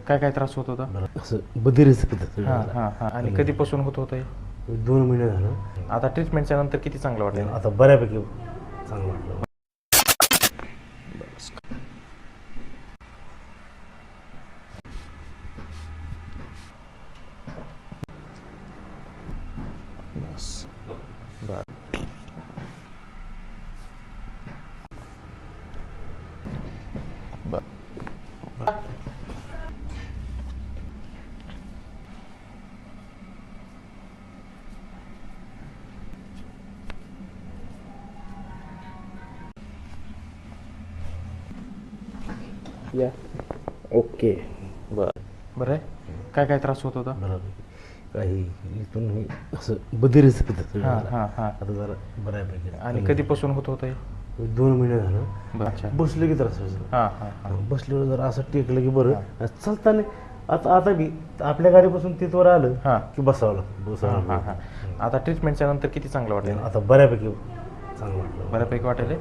काय काय त्रास होत होता? मला असं बधिरच होतं. हां हां हां. आणि कधीपासून होत होतं हे? 2 महिने झालं. आता ट्रीटमेंटच्या नंतर किती चांगलं वाटलं? आता बऱ्यापैकी चांगलं वाटलं. बस बर. या ओके बर. बरं आहे. काय काय त्रास होत होता? बऱ्यापैकी काही इथून हे असं बधिरच होतं. हां हां हां. आता जरा बऱ्यापैकी. आणि कधीपासून होत होतं हे? 2 महिने झालं. बरं. अच्छा. बसलं की त्रास व्हायचा. हां हां हां. बसल्यावर जरा असं टेकलं की बरं चालताना. आता बी आपल्या गाडीपासून तिथवर आलं हां की बसावं लागतं. हां हां हां. आता ट्रीटमेंटच्या नंतर किती चांगलं वाटलं? आता बऱ्यापैकी चांगलं वाटलं. बऱ्यापैकी वाटेल.